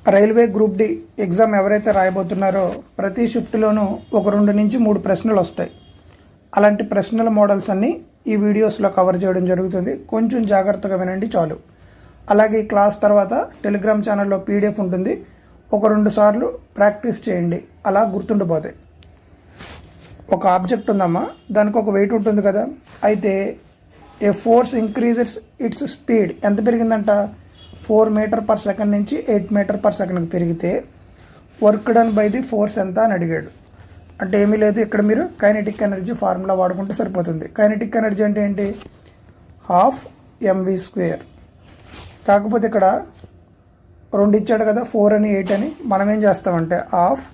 Railway group D exam ఎవరైతే రాయబోతున్నారో ప్రతి షిఫ్ట్లోనూ ఒక 2 నుంచి 3 ప్రశ్నలు వస్తాయి. అలాంటి ప్రశ్నల మోడల్స్ అన్నీ ఈ వీడియోస్లో కవర్ చేయడం జరుగుతుంది. కొంచెం జాగ్రత్తగా వినండి చాలు. అలాగే ఈ క్లాస్ తర్వాత టెలిగ్రామ్ ఛానల్లో పీడిఎఫ్ ఉంటుంది. ఒక 2 సార్లు ప్రాక్టీస్ చేయండి, అలా గుర్తుండిపోతాయి. ఒక ఆబ్జెక్ట్ ఉందమ్మా, దానికి ఒక వెయిట్ ఉంటుంది కదా. అయితే ఏ ఫోర్స్ ఇంక్రీజెస్ ఇట్స్ స్పీడ్ ఎంత పెరిగిందంట? 4 మీటర్ పర్ సెకండ్ నుంచి 8 మీటర్ పర్ సెకండ్కి పెరిగితే work done by the force ఎంత అని అడిగాడు. అంటే ఏమీ లేదు, ఇక్కడ మీరు కైనెటిక్ ఎనర్జీ ఫార్ములా వాడుకుంటే సరిపోతుంది. కైనెటిక్ ఎనర్జీ అంటే ఏంటి? Half MV square. కాకపోతే ఇక్కడ 2 ఇచ్చాడు కదా, 4 అని 8 అని. మనం ఏం చేస్తామంటే half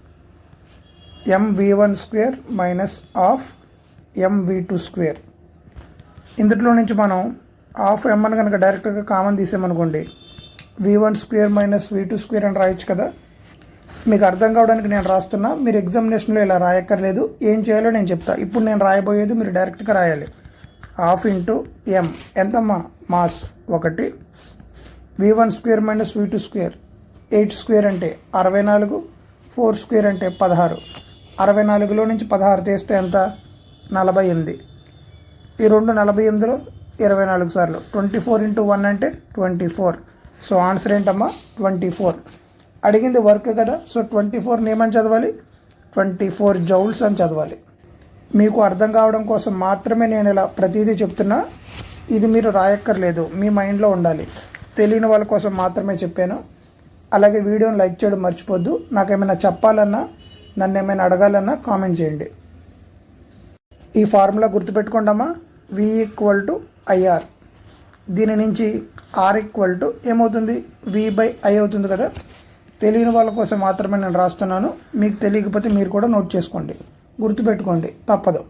M V one square minus half M V two square. ఇందులో నుంచి మనం హాఫ్ ఎం అని కనుక డైరెక్ట్గా కామన్ తీసామనుకోండి, v1 square minus v2 square అని రాయొచ్చు కదా. మీకు అర్థం కావడానికి నేను రాస్తున్నా, మీరు ఎగ్జామినేషన్లో ఇలా రాయక్కర్లేదు. ఏం చేయాలో నేను చెప్తా. ఇప్పుడు నేను రాయబోయేది మీరు డైరెక్ట్గా రాయాలి. హాఫ్ ఇంటూ ఎం ఎంతమ్మా? Mass 1. v1 square minus v2 square 8 square అంటే 64, 4 స్క్వేర్ అంటే 16. 64లో నుంచి 16 తీస్తే ఎంత? 48. ఈ 48లో 24 సార్లు 24 ఇంటూ 1 అంటే 24. సో ఆన్సర్ ఏంటమ్మా? 24. అడిగింది వర్క్ కదా, సో 24 ఏమని చదవాలి? 24 జౌల్స్ అని చదవాలి. మీకు అర్థం కావడం కోసం మాత్రమే నేను ఇలా ప్రతిదీ చెప్తున్నా. ఇది మీరు రాయక్కర్లేదు, మీ మైండ్లో ఉండాలి. తెలియని వాళ్ళ కోసం మాత్రమే చెప్పాను. అలాగే వీడియోని లైక్ చేయడం మర్చిపోద్దు. నాకేమైనా చెప్పాలన్నా, నన్ను ఏమైనా అడగాలన్నా కామెంట్ చేయండి. ఈ ఫార్ములా గుర్తుపెట్టుకోండమ్మా, V = IR. దీని నుంచి R = ఏమవుతుంది? V/I అవుతుంది కదా. తెలియని వాళ్ళ కోసం మాత్రమే నేను రాస్తున్నాను. మీకు తెలియకపోతే మీరు కూడా నోట్ చేసుకోండి, గుర్తుపెట్టుకోండి, తప్పదు.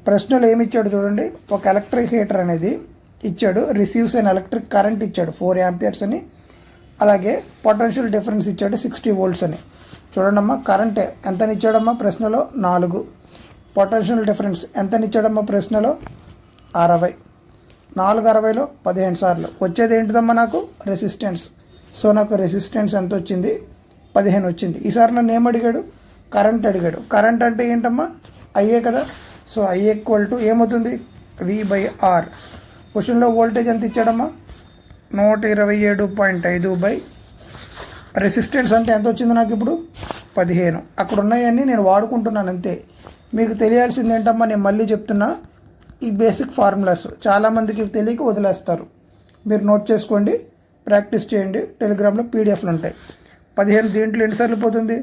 ప్రశ్నలు ఏమి ఇచ్చాడు చూడండి. ఒక ఎలక్ట్రిక్ హీటర్ అనేది ఇచ్చాడు, రిసీవ్స్ అండ్ ఎలక్ట్రిక్ కరెంట్ ఇచ్చాడు 4 amperes అని. అలాగే పొటెన్షియల్ డిఫరెన్స్ ఇచ్చాడు 60 volts అని. చూడండమ్మా, కరెంట్ ఎంతని ఇచ్చాడమ్మా ప్రశ్నలో? 4. పొటెన్షియల్ డిఫరెన్స్ ఎంతని ఇచ్చాడమ్మా ప్రశ్నలో? 60. 4 60లో 15 సార్లు వచ్చేది ఏంటిదమ్మా? నాకు రెసిస్టెన్స్. సో నాకు రెసిస్టెన్స్ ఎంత వచ్చింది? 15 వచ్చింది. ఈసారి నన్ను ఏం అడిగాడు? కరెంట్ అడిగాడు. కరెంట్ అంటే ఏంటమ్మా? ఐఏ కదా. సో I = ఏమవుతుంది? V/R. క్వశ్చన్లో వోల్టేజ్ ఎంత ఇచ్చాడమ్మా? 127.5 రెసిస్టెన్స్ అంటే ఎంత వచ్చింది నాకు ఇప్పుడు? 15. అక్కడ ఉన్నాయన్నీ నేను వాడుకుంటున్నాను అంతే. మీకు తెలియాల్సింది ఏంటమ్మా? నేను మళ్ళీ చెప్తున్నా, ఈ బేసిక్ ఫార్ములాస్ చాలామందికి తెలియక వదిలేస్తారు. మీరు నోట్ చేసుకోండి, ప్రాక్టీస్ చేయండి. టెలిగ్రామ్లో పీడిఎఫ్లు ఉంటాయి. 15 దీంట్లో ఎన్నిసార్లు పోతుంది?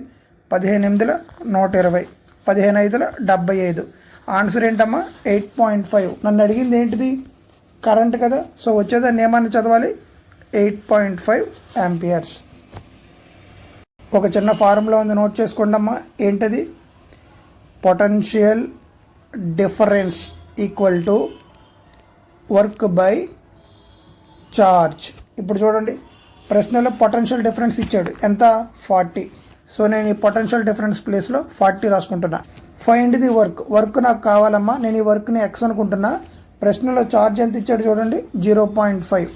15 8 120, 15 5 75. ఆన్సర్ ఏంటమ్మా? 8.5. నన్ను అడిగింది ఏంటిది? కరెంట్ కదా. సో వచ్చేదాన్ని ఏమన్నా చదవాలి? 8.5 amperes. ఒక చిన్న ఫార్ములా ఉంది, నోట్ చేసుకోండి అమ్మా. ఏంటది? Potential difference = work by charge. ఇప్పుడు చూడండి, ప్రశ్నలో పొటెన్షియల్ డిఫరెన్స్ ఇచ్చాడు ఎంత? 40. సో నేను ఈ పొటెన్షియల్ డిఫరెన్స్ ప్లేస్లో 40 రాసుకుంటున్నా. Find the work. వర్క్ నాకు కావాలమ్మా, నేను ఈ వర్క్ని X అనుకుంటున్నా. ప్రశ్నలో ఛార్జ్ ఎంత ఇచ్చాడు చూడండి, 0.5.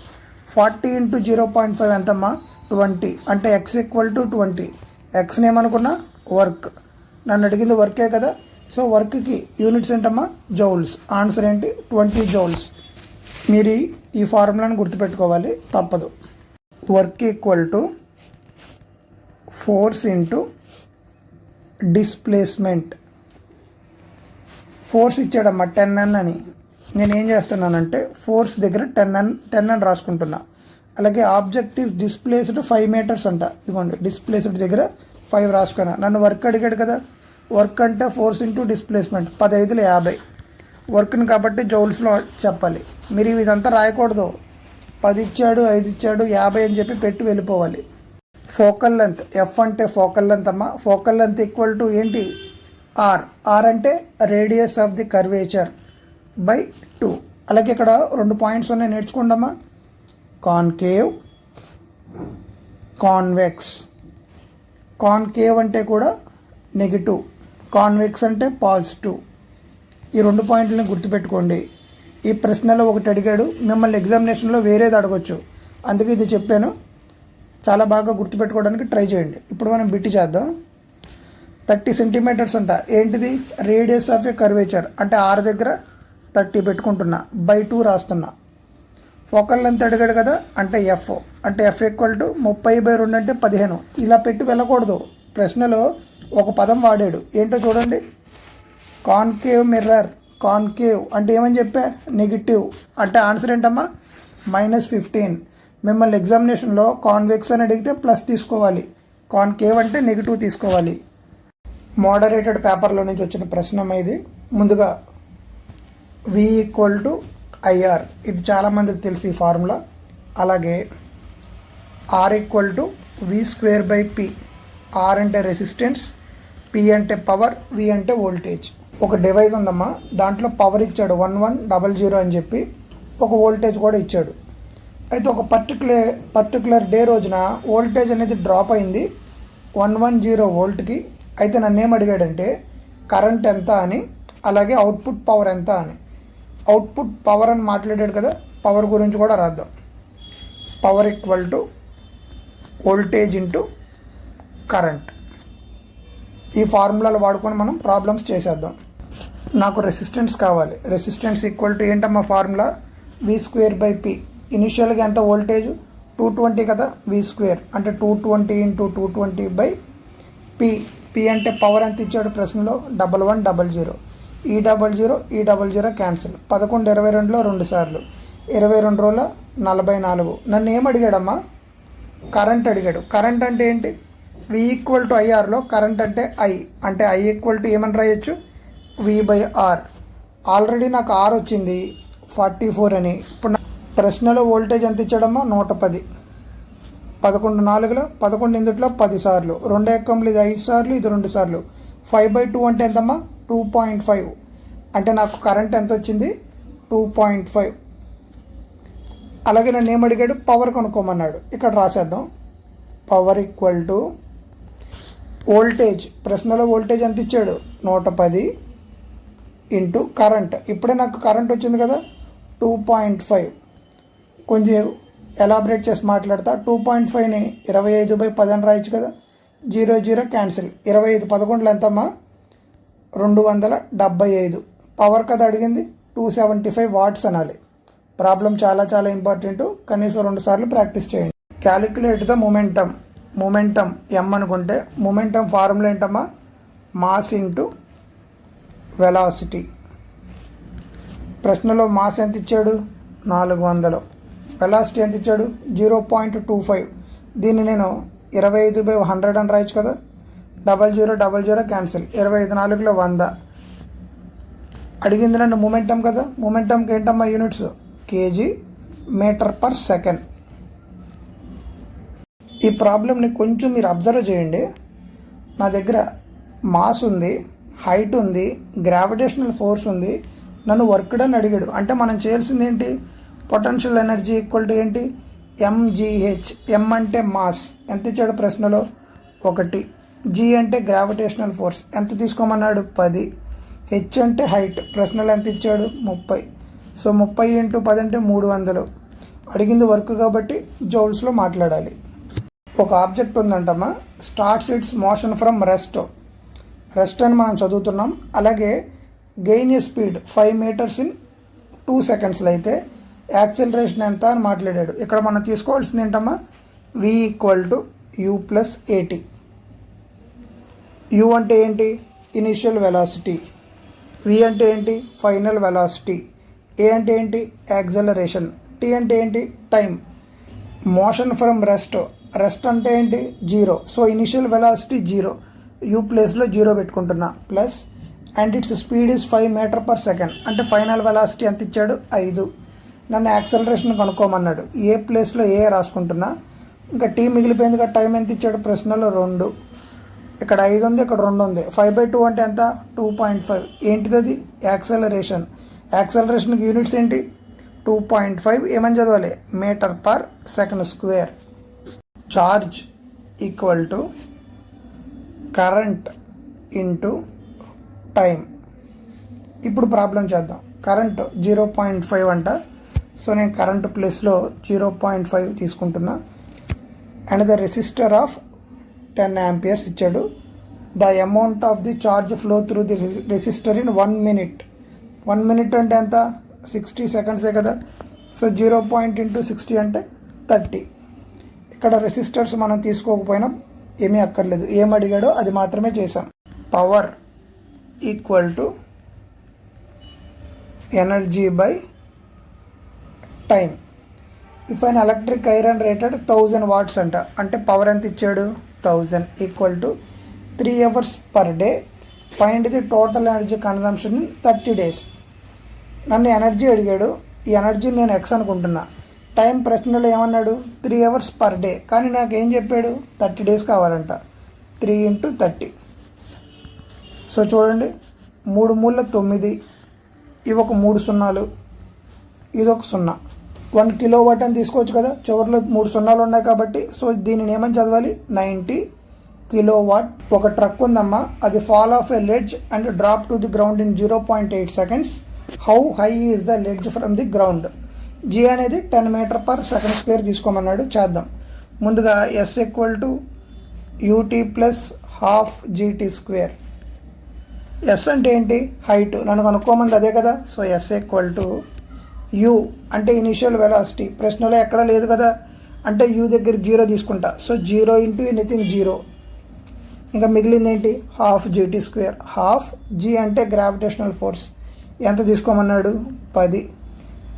40 ఇంటూ 0.5 ఎంతమ్మా? 20. అంటే X = 20. Xని ఏమనుకున్నా? వర్క్. నన్ను అడిగింది వర్కే కదా. సో వర్క్కి యూనిట్స్ ఏంటమ్మా? జౌల్స్. ఆన్సర్ ఏంటి? 20 జౌల్స్. మీరు ఈ ఫార్ములాను గుర్తుపెట్టుకోవాలి, తప్పదు. Work = force into displacement. Force ఇచ్చాడమ్మా 10N అని. నేను ఏం చేస్తున్నానంటే ఫోర్స్ దగ్గర 10 అని రాసుకుంటున్నా. అలాగే ఆబ్జెక్ట్ ఈజ్ డిస్ప్లేస్డ్ 5 meters అంట. ఇదిగోండి, డిస్ప్లేస్డ్ దగ్గర 5 రాసుకున్నా. నన్ను వర్క్ అడిగాడు కదా. వర్క్ అంటే ఫోర్స్ ఇంటూ డిస్ప్లేస్మెంట్. 10 5 50 వర్క్ని కాబట్టి జౌల్స్లో చెప్పాలి. మీరు ఇదంతా రాయకూడదు. 10 ఇచ్చాడు, 5 ఇచ్చాడు, 50 అని చెప్పి పెట్టి వెళ్ళిపోవాలి. Focal length. F అంటే ఫోకల్ లెంత్ అమ్మా. ఫోకల్ లెంత్ = ఏంటి? R. R అంటే radius of the curvature by 2. అలాగే ఇక్కడ 2 పాయింట్స్ ఉన్నాయి, నేర్చుకోండి అమ్మా. Concave, convex. కాన్కేవ్ అంటే కూడా నెగిటివ్, కాన్వెక్స్ అంటే పాజిటివ్. ఈ 2 పాయింట్లని గుర్తుపెట్టుకోండి. ఈ ప్రశ్నలో ఒకటి అడిగాడు, మిమ్మల్ని ఎగ్జామినేషన్లో వేరేది అడగొచ్చు, అందుకే ఇది చెప్పాను. చాలా బాగా గుర్తుపెట్టుకోవడానికి ట్రై చేయండి. ఇప్పుడు మనం బిట్టి చేద్దాం. 30 సెంటీమీటర్స్ అంట. ఏంటిది? Radius of A curvature. అంటే R దగ్గర 30 పెట్టుకుంటున్నా, బై 2 రాస్తున్నా. ఫోకల్ లెంత్ అడిగాడు కదా, అంటే F. అంటే F ఈక్వల్ టు 30/2 అంటే 15. ఇలా పెట్టి వెళ్ళకూడదు. ప్రశ్నలో ఒక పదం వాడాడు. ఏంటో చూడండి. Concave mirror. కాన్కేవ్ అంటే ఏమని చెప్పా? నెగిటివ్. అంటే ఆన్సర్ ఏంటమ్మా? -15. మిమ్మల్ని ఎగ్జామినేషన్లో కాన్వెక్స్ అని అడిగితే ప్లస్ తీసుకోవాలి, కాన్కేవ్ అంటే నెగిటివ్ తీసుకోవాలి. మోడరేటెడ్ పేపర్లో నుంచి వచ్చిన ప్రశ్న ఇది. ముందుగా V ఈక్వల్ టు IR, ఇది చాలామందికి తెలిసి ఈ ఫార్ములా. అలాగే R equal to V²/P. R అంటే రెసిస్టెన్స్, P అంటే పవర్, V అంటే వోల్టేజ్. ఒక డివైస్ ఉందమ్మా, దాంట్లో పవర్ ఇచ్చాడు 1100 అని చెప్పి, ఒక వోల్టేజ్ కూడా ఇచ్చాడు. అయితే ఒక పర్టికులర్ డే రోజున వోల్టేజ్ అనేది డ్రాప్ అయింది 110 వోల్ట్కి. అయితే నన్ను ఏం అడిగాడంటే కరెంట్ ఎంత అని, అలాగే అవుట్పుట్ పవర్ ఎంత అని. అవుట్పుట్ పవర్ అని మాట్లాడాడు కదా, పవర్ గురించి కూడా రాద్దాం. Power equal to voltage into current. ఈ ఫార్ములాలు వాడుకొని మనం ప్రాబ్లమ్స్ చేసేద్దాం. నాకు రెసిస్టెన్స్ కావాలి. రెసిస్టెన్స్ ఈక్వల్ టు ఏంటమ్మా ఫార్ములా? V²/P. ఇనిషియల్గా ఎంత వోల్టేజ్? 220 కదా, V² అంటే 220 × 220/P. P అంటే పవర్ ఎంత ఇచ్చాడు ప్రశ్నలో? 1100. ఈ 00 క్యాన్సిల్. 11 22లో 2 సార్లు, 22 రోజుల 44. నన్ను ఏం అడిగాడమ్మా? కరెంట్ అడిగాడు. కరెంట్ అంటే ఏంటి? V ఈక్వల్ టు IRలో కరెంట్ అంటే I. అంటే I ఈక్వల్ టు ఏమని రాయొచ్చు? V/R. ఆల్రెడీ నాకు R వచ్చింది 44 అని. ఇప్పుడు ప్రశ్నలో వోల్టేజ్ ఎంత ఇచ్చాడమ్మా? 110. 11 4లో 11 ఇందుట్లో 10 సార్లు, 2 ఎక్కములు ఇది 5 సార్లు, ఇది 2 సార్లు. 5/2 అంటే ఎంతమ్మా? 2.5. అంటే నాకు కరెంట్ ఎంత వచ్చింది? 2.5. అలాగే నన్ను ఏం అడిగాడు? పవర్ కనుక్కోమన్నాడు. ఇక్కడ రాసేద్దాం. Power equal to voltage. ప్రశ్నలో వోల్టేజ్ ఎంత ఇచ్చాడు? 110 ఇంటూ కరెంట్. ఇప్పుడే నాకు కరెంట్ వచ్చింది కదా, 2.5. కొంచెం ఎలాబరేట్ చేసి మాట్లాడతా. 2.5ని 25/10 అని రాయొచ్చు కదా. 00 క్యాన్సిల్. 25 11 ఎంతమ్మా? 275. పవర్ కదా అడిగింది, 275 వాట్స్ అనాలి. ప్రాబ్లం చాలా చాలా ఇంపార్టెంట్. కనీసం 2 సార్లు ప్రాక్టీస్ చేయండి. Calculate the momentum. Momentum M అనుకుంటే మొమెంటమ్ ఫార్ములా ఏంటమ్మా? Mass into velocity. ప్రశ్నలో మాస్ ఎంత ఇచ్చాడు? 400. వెలాసిటీ ఎంత ఇచ్చాడు? 0.25. దీన్ని నేను 25/100 అని రాయొచ్చు కదా. 00 క్యాన్సిల్. 25 4లో 100. అడిగింది నన్ను మొమెంటం కదా. మొమెంటంకి ఏంటమ్మా units? kg meter per second. ఈ ప్రాబ్లమ్ని కొంచెం మీరు అబ్జర్వ్ చేయండి. నా దగ్గర మాస్ ఉంది, హైట్ ఉంది, గ్రావిటేషనల్ ఫోర్స్ ఉంది, నన్ను వర్క్ డన్ అడిగాడు. అంటే మనం చేయాల్సింది ఏంటి? పొటెన్షియల్ ఎనర్జీ ఈక్వల్ టు ఏంటి? mgh. m అంటే మాస్, ఎంత ఇచ్చాడు ప్రశ్నలో? 1. g అంటే గ్రావిటేషనల్ ఫోర్స్, ఎంత తీసుకోమన్నాడు? 10. h అంటే హైట్, ప్రశ్నలో ఎంత ఇచ్చాడు? 30. సో 30 × 10 అంటే 300. అడిగింది వర్క్ కాబట్టి జౌల్స్లో మాట్లాడాలి. ఒక ఆబ్జెక్ట్ ఉందంటమ్మా, starts its motion from rest. Rest అని మనం చదువుతున్నాం. అలాగే gain a speed 5 meters in 2 secondsలో అయితే యాక్సిలరేషన్ ఎంత అని మాట్లాడాడు. ఇక్కడ మనం తీసుకోవాల్సింది ఏంటమ్మా? V equal to U plus AT. U అంటే ఏంటి? Initial velocity. V అంటే ఏంటి? Final velocity. A అంటే ఏంటి? యాక్సిలరేషన్. T అంటే ఏంటి? Time. Motion from rest. Rest అంటే ఏంటి? 0. So initial velocity 0. U ప్లేస్లో 0 పెట్టుకుంటున్నా. Plus and its speed is 5 meters/s. అంటే ఫైనల్ వెలాసిటీ ఎంత ఇచ్చాడు? 5. నన్ను యాక్సలరేషన్ కనుక్కోమన్నాడు. ఏ ప్లేస్లో ఏ రాసుకుంటున్నా. ఇంకా టీ మిగిలిపోయింది కదా. టైం ఎంత ఇచ్చాడు ప్రశ్నలో? 2. ఇక్కడ 5 ఉంది, ఇక్కడ 2 ఉంది. 5/2 అంటే ఎంత? 2.5. ఏంటిది అది? యాక్సలరేషన్. యాక్సలరేషన్కి యూనిట్స్ ఏంటి? 2.5. ఏమని చదవాలి? m/s². Charge equal to current into time. ఇప్పుడు ప్రాబ్లం చేద్దాం. కరెంట్ 0.5 అంట. సో నేను కరెంట్ ప్లేస్లో 0.5 తీసుకుంటున్నా. And the resistor of 10 amperes ఇచ్చాడు. The amount of the charge flow through the resistor in 1 minute. 1 minute అంటే ఎంత? 60 seconds కదా. సో 0.60 అంటే 30. ఇక్కడ రెసిస్టర్స్ మనం తీసుకోకపోయినా ఏమీ అక్కర్లేదు, ఏం అడిగాడో అది మాత్రమే చేసాం. Power equal to energy by time. If an electric iron rated 1000 watts అంట, అంటే పవర్ ఎంత ఇచ్చాడు? 1000 equal to 3 hours per day. Find the total energy consumption in 30 days. నన్ను ఎనర్జీ అడిగాడు, ఈ ఎనర్జీ నేను ఎక్స్ అనుకుంటున్నా. టైం ప్రశ్నలో ఏమన్నాడు? 3 hours per day, కానీ నాకు ఏం చెప్పాడు? 30 days కావాలంట. 3 into 30. సో చూడండి, 3 మూల 9, ఇవి ఒక 3 సున్నాలు, ఇది ఒక 0. 1 kilowatt అని తీసుకోవచ్చు కదా, చివరిలో 3 సున్నాలు ఉన్నాయి కాబట్టి. సో దీనిని ఏమని చదవాలి? 90 kilowatt. ఒక ట్రక్ ఉందమ్మా, అది fall off a ledge and drop to the ground in 0.8 seconds. How high is the ledge from the ground? G అనేది 10 meter/second² తీసుకోమన్నాడు. చేద్దాం. ముందుగా S equal to UT plus half GT square. S అంటే ఏంటి? Height. నన్ను కనుక్కోమంది అదే కదా. So S equal to U అంటే ఇనిషియల్ వెలాసిటీ. ప్రశ్నలో ఎక్కడ లేదు కదా, అంటే యూ దగ్గర 0 తీసుకుంటా. So 0 into anything 0. ఇంకా మిగిలింది ఏంటి? Half GT square. Half G అంటే గ్రావిటేషనల్ ఫోర్స్, ఎంత తీసుకోమన్నాడు? 10.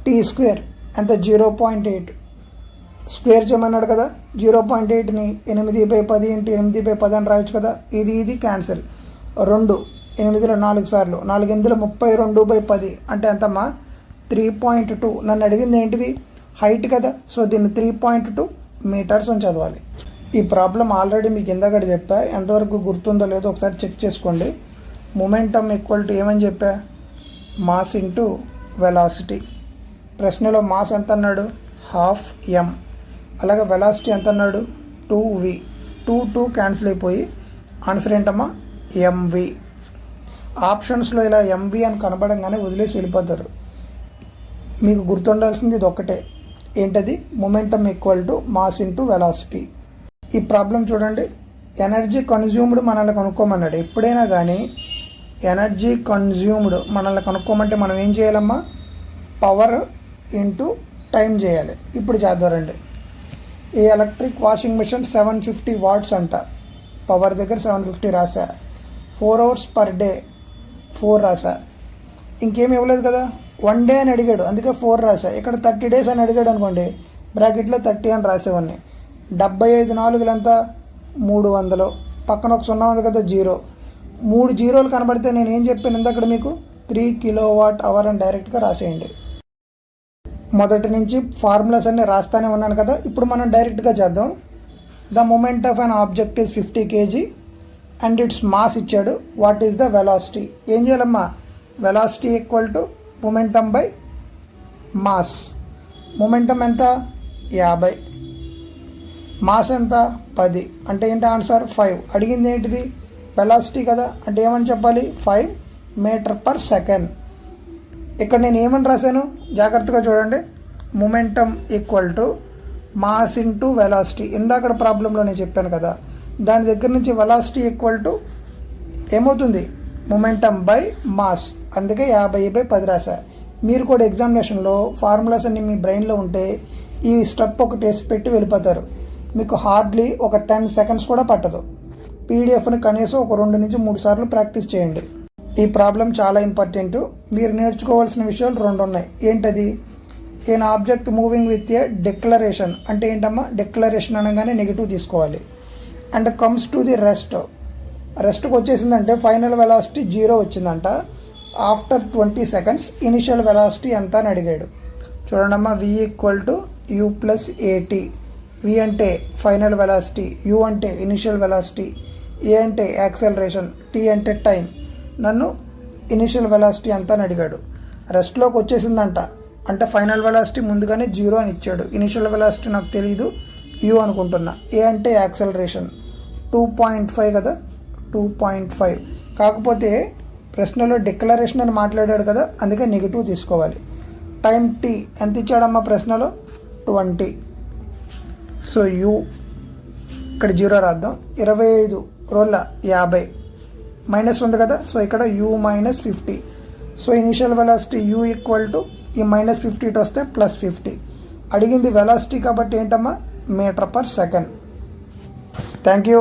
టీ స్క్వేర్ ఎంత? 0.8. స్క్వేర్ చేయమన్నాడు కదా. 0.8ని 8/10 into 8/10 అని రాయొచ్చు కదా. ఇది క్యాన్సిల్. 2 8లో 4 సార్లు, 4 8లో 32/10 అంటే ఎంతమ్మా? 3.2. నన్ను అడిగింది ఏంటిది? హైట్ కదా. సో దీన్ని 3.2 meters అని చదవాలి. ఈ ప్రాబ్లం ఆల్రెడీ మీకు ఇందాక చెప్పా, ఎంతవరకు గుర్తుందో లేదో ఒకసారి చెక్ చేసుకోండి. మొమెంటమ్ ఈక్వల్ టు ఏమని చెప్పా? Mass into velocity. ప్రశ్నలో మాస్ ఎంత అన్నాడు? 12m. అలాగే వెలాసిటీ ఎంత అన్నాడు? 2v. 2 క్యాన్సిల్ అయిపోయి ఆన్సర్ ఏంటమ్మా? mv. ఆప్షన్స్లో ఇలా mv అని కనబడంగానే వదిలేసి వెళ్ళిపోతారు. మీకు గుర్తుండాల్సింది ఇది ఒక్కటే. ఏంటది? Momentum equal to mass into velocity. ఈ ప్రాబ్లం చూడండి, ఎనర్జీ కన్జ్యూమ్డ్ మనల్ని కనుక్కోమన్నాడు. ఎప్పుడైనా కానీ ఎనర్జీ కన్జ్యూమ్డ్ మనల్ని కనుక్కోమంటే మనం ఏం చేయాలమ్మా? పవర్ ఇంటూ టైం చేయాలి. ఇప్పుడు చేద్దారండి. ఈ ఎలక్ట్రిక్ వాషింగ్ మిషన్ 750 watts అంట. పవర్ దగ్గర 750 రాసా. 4 hours per day 4 రాసా. ఇంకేం ఇవ్వలేదు కదా. 1 day అని అడిగాడు, అందుకే 4 రాసా. ఇక్కడ 30 days అని అడిగాడు అనుకోండి, బ్రాకెట్లో 30 అని రాసేవాడిని. 75 4 ఎంత? 300. పక్కన ఒక 0 ఉంది కదా, 0. 3 జీరోలు కనబడితే నేను ఏం చెప్పాను ఇందాక మీకు? 3 kWh అని డైరెక్ట్గా రాసేయండి. మొదటి నుంచి ఫార్ములాస్ అన్నీ రాస్తానే ఉన్నాను కదా. ఇప్పుడు మనం డైరెక్ట్గా చేద్దాం. The moment of an object is 50 kg and its mass ఇచ్చాడు. What is the velocity? ఏం చేయాలమ్మా? Velocity equal to momentum by mass. Momentum ఎంత? 50. మాస్ ఎంత? 10. అంటే ఏంటి ఆన్సర్? 5. అడిగింది ఏంటిది? వెలాసిటీ కదా, అంటే ఏమని చెప్పాలి? 5 meter/second. ఇక్కడ నేను ఏమని రాశాను? జాగ్రత్తగా చూడండి. Momentum equal to mass into velocity. ఇందాక ప్రాబ్లంలో నేను చెప్పాను కదా, దాని దగ్గర నుంచి వెలాసిటీ ఈక్వల్ టు ఏమవుతుంది? Momentum by mass. అందుకే 50/10 రాశా. మీరు కూడా ఎగ్జామినేషన్లో ఫార్ములాస్ అన్ని మీ బ్రెయిన్లో ఉంటే ఈ స్టెప్ ఒకటి వేసి పెట్టి వెళ్ళిపోతారు. మీకు హార్డ్లీ ఒక 10 seconds కూడా పట్టదు. పీడిఎఫ్ని కనీసం ఒక 2 నుంచి 3 సార్లు ప్రాక్టీస్ చేయండి. ఈ ప్రాబ్లం చాలా ఇంపార్టెంట్. మీరు నేర్చుకోవాల్సిన విషయాలు 2 ఉన్నాయి. ఏంటది? An object moving with a declaration అంటే ఏంటమ్మా? డిక్లరేషన్ అనగానే నెగిటివ్ తీసుకోవాలి. అండ్ కమ్స్ టు ది రెస్ట్కి వచ్చేసిందంటే ఫైనల్ వెలాసిటీ 0 వచ్చిందంట. ఆఫ్టర్ 20 seconds ఇనిషియల్ వెలాసిటీ ఎంత అని అడిగాడు. చూడండమ్మా, v equal to u plus ఏటీ. v అంటే ఫైనల్ వెలాసిటీ, u అంటే ఇనిషియల్ వెలాసిటీ, a అంటే యాక్సలరేషన్, t అంటే టైం. నన్ను ఇనిషియల్ వెలాసిటీ ఎంత అని అడిగాడు. రెస్ట్లోకి వచ్చేసిందంట, అంటే ఫైనల్ వెలాసిటీ ముందుగానే 0 అని ఇచ్చాడు. ఇనిషియల్ వెలాసిటీ నాకు తెలియదు, u అనుకుంటున్నా. a అంటే యాక్సలరేషన్ 2.5 కదా, 2.5. కాకపోతే ప్రశ్నలో డిక్లరేషన్ అని మాట్లాడాడు కదా, అందుకే నెగిటివ్ తీసుకోవాలి. టైం t ఎంత ఇచ్చాడమ్మా ప్రశ్నలో? 20. సో u ఇక్కడ 0 రాద్దాం. 25 రోళ్ళ 50 మైనస్ ఉంది కదా, సో ఇక్కడ u minus 50. So initial velocity u equal to ఈ మైనస్ 50 ఇటు వస్తే ప్లస్ 50. అడిగింది వెలాసిటీ కాబట్టి ఏంటమ్మా, meter per second. Thank you.